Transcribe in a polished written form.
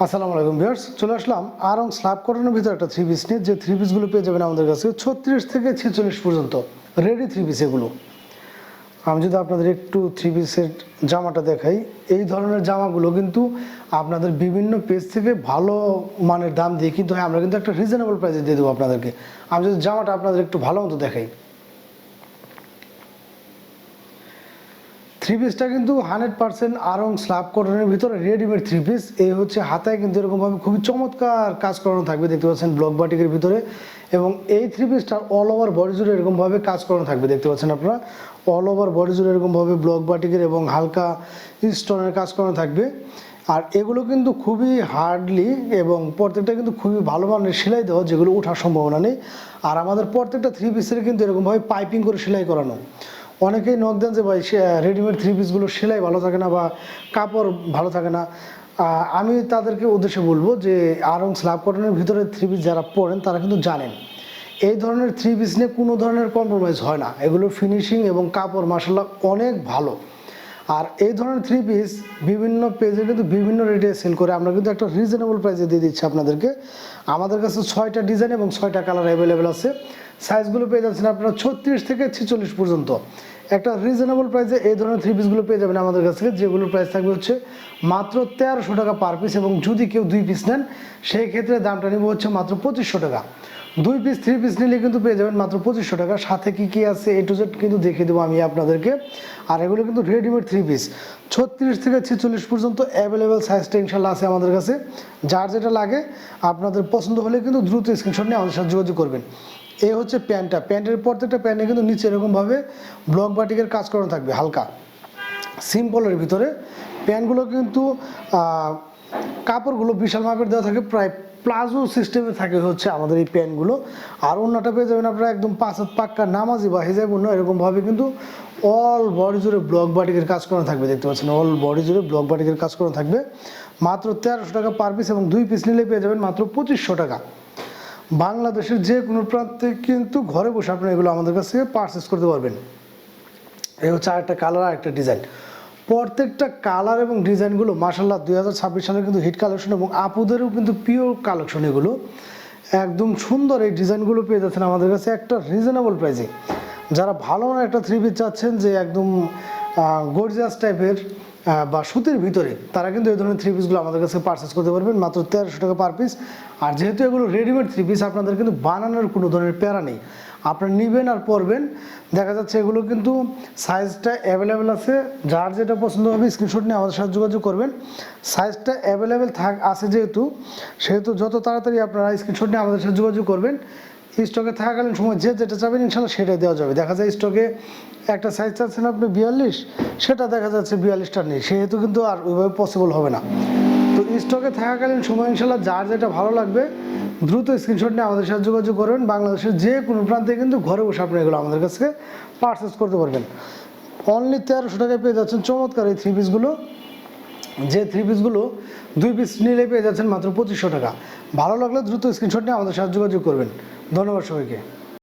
আসসালামু আলাইকুম ভিউয়ার্স, চলে আসলাম আরং স্ল্যাব কটনের ভিতরে একটা থ্রি পিস নিয়ে। যে থ্রি পিসগুলো পেয়ে যাবেন আমাদের কাছে 36 থেকে 46 পর্যন্ত রেডি থ্রি পিস এগুলো। আমি যদি আপনাদের একটু থ্রি পিসের জামাটা দেখাই, এই ধরনের জামাগুলো কিন্তু আপনাদের বিভিন্ন পেজ থেকে ভালো মানের দাম দিয়ে কিন্তু আমরা কিন্তু একটা রিজনেবল প্রাইসে দিয়ে দেবো আপনাদেরকে। আমি যদি জামাটা আপনাদের একটু ভালো মতো দেখাই, থ্রি পিসটা কিন্তু 100% আরং স্ল্যাব কটনের ভিতরে রেডিমেড থ্রি পিস। এই হচ্ছে হাতায় কিন্তু এরকমভাবে খুবই চমৎকার কাজ করানো থাকবে, দেখতে পাচ্ছেন ব্লক বাটিকের ভিতরে। এবং এই থ্রি পিসটা অল ওভার বডি জুড়ে এরকমভাবে কাজ করানো থাকবে, দেখতে পাচ্ছেন আপনারা। অল ওভার বডি জুড়ে এরকমভাবে ব্লক বাটিকের এবং হালকা স্টোনের কাজ করানো থাকবে। আর এগুলো কিন্তু খুবই হার্ডলি এবং প্রত্যেকটা কিন্তু খুবই ভালো মানের সেলাই দেওয়া, যেগুলো ওঠার সম্ভাবনা নেই। আর আমাদের প্রত্যেকটা থ্রি পিসের কিন্তু এরকমভাবে পাইপিং করে সেলাই করানো। অনেকেই নক দেন যে ভাই রেডিমেড থ্রি পিসগুলো সেলাই ভালো থাকে না বা কাপড় ভালো থাকে না। আমি তাদেরকে উদ্দেশ্যে বলবো যে আরং স্ল্যাব কটনের ভিতরে থ্রি পিস যারা পরেন তারা কিন্তু জানেন এই ধরনের থ্রি পিস নিয়ে কোনো ধরনের কম্প্রোমাইজ হয় না। এগুলোর ফিনিশিং এবং কাপড় মাশাআল্লাহ অনেক ভালো। আর এই ধরনের থ্রি পিস বিভিন্ন পেজে কিন্তু বিভিন্ন রেটে সেল করে, আমরা কিন্তু একটা রিজনেবল প্রাইসে দিয়ে দিচ্ছি আপনাদেরকে। আমাদের কাছে 6টা ডিজাইন এবং 6টা কালার অ্যাভেলেবেল আছে। সাইজগুলো পেয়ে যাচ্ছেন আপনারা 36 থেকে 46 পর্যন্ত। একটা রিজনেবল প্রাইসে এই ধরনের থ্রি পিসগুলো পেয়ে যাবেন আমাদের কাছ থেকে, যেগুলোর প্রাইস থাকবে হচ্ছে মাত্র 1300 টাকা পার পিস। এবং যদি কেউ 2 পিস নেন সেই ক্ষেত্রে দামটা নেব হচ্ছে মাত্র 2500 টাকা। 2 পিস 3 পিস নিলে কিন্তু পেয়ে যাবেন মাত্র 2500 টাকা। সাথে কি আছে A to Z কিন্তু দেখিয়ে দেবো আমি আপনাদেরকে। আর এগুলো কিন্তু রেডিমেড থ্রি পিস 36 থেকে 46 পর্যন্ত অ্যাভেলেবেল। সাইজটা ইনশাল্লাহ আছে আমাদের কাছে। যার যেটা লাগে আপনাদের পছন্দ হলে কিন্তু দ্রুত স্ক্রিনশট নিয়ে আমাদের সাথে যোগাযোগ করবেন। এই হচ্ছে প্যান্টটা। প্যান্টের প্রত্যেকটা প্যান্টে কিন্তু নিচে এরকমভাবে ব্লক বাটিকের কাজ করানো থাকবে হালকা সিম্পলের ভিতরে। প্যান্টগুলো কিন্তু কাপড়গুলো বিশাল মাপের দেওয়া থাকে, প্রায় প্লাজো সিস্টেমে থাকে হচ্ছে আমাদের এই প্যান্টগুলো। আর অন্যটা পেয়ে যাবেন আপনারা একদম 5 হাত পাক্কা নামাজি বা হিজাব অন্য এরকমভাবে কিন্তু অল বডি জুড়ে ব্লক বাটিকের কাজ করানো থাকবে, দেখতে পাচ্ছেন। অল বডি জুড়ে ব্লক বাটিকের কাজ করানো থাকবে মাত্র 1300 টাকা পার পিস। এবং 2 পিস নিলে পেয়ে যাবেন মাত্র 2500 টাকা। বাংলাদেশের যে কোনো প্রান্তে কিন্তু ঘরে বসে আপনারা এগুলো আমাদের কাছ থেকে পারচেস করতে পারবেন। এই হচ্ছে আরেকটা কালার আর একটা ডিজাইন। প্রত্যেকটা কালার এবং ডিজাইনগুলো মাশাআল্লাহ 2026 সালে কিন্তু হিট কালেকশন এবং আপুদেরও কিন্তু পিওর কালেকশন। এগুলো একদম সুন্দর। এই ডিজাইনগুলো পেয়ে যাচ্ছেন আমাদের কাছে একটা রিজনেবল প্রাইসে। যারা ভালো মানের একটা থ্রি পিস চাচ্ছেন যে একদম গর্জিয়াস টাইপের বা সুতির ভিতরে, তারা কিন্তু এই ধরনের থ্রি পিসগুলো আমাদের কাছে পারচেস করতে পারবেন মাত্র 1300 টাকা পার পিস। আর যেহেতু এগুলো রেডিমেড থ্রি পিস আপনাদের কিন্তু বানানোর কোনো ধরনের প্যারা নেই, আপনারা নেবেন আর পরবেন। দেখা যাচ্ছে এগুলো কিন্তু সাইজটা অ্যাভেলেবেল আছে। যার যেটা পছন্দ হবে স্ক্রিনশট নিয়ে আমাদের সাথে যোগাযোগ করবেন। সাইজটা অ্যাভেলেবেল আছে সেহেতু যত তাড়াতাড়ি আপনারা স্ক্রিনশট নিয়ে আমাদের সাথে যোগাযোগ করবেন। স্টকে থাকাকালীন সময় যে যেটা চাবেন ইনশাল্লাহ সেটাই দেওয়া যাবে। দেখা যায় স্টকে একটা সাইজ চাচ্ছেন আপনি 42, সেটা দেখা যাচ্ছে 42টা নেই, সেহেতু কিন্তু আর ওইভাবে পসিবল হবে না। তো স্টকে থাকাকালীন সময় ইনশাল্লাহ যার যেটা ভালো লাগবে দ্রুত স্ক্রিনশট নিয়ে আমাদের সাথে যোগাযোগ করবেন। বাংলাদেশের যে কোনো প্রান্তে কিন্তু ঘরে বসে আপনি এগুলো আমাদের কাছে পারচেস করতে পারবেন। অনলি 1300 টাকায় পেয়ে যাচ্ছেন চমৎকার এই থ্রি পিসগুলো। যে থ্রি পিসগুলো 2 পিস নিলে পেয়ে যাচ্ছেন মাত্র 2500 টাকা। ভালো লাগলে দ্রুত স্ক্রিনশট নিয়ে আমাদের সাথে যোগাযোগ করবেন। ধন্যবাদ সবাইকে।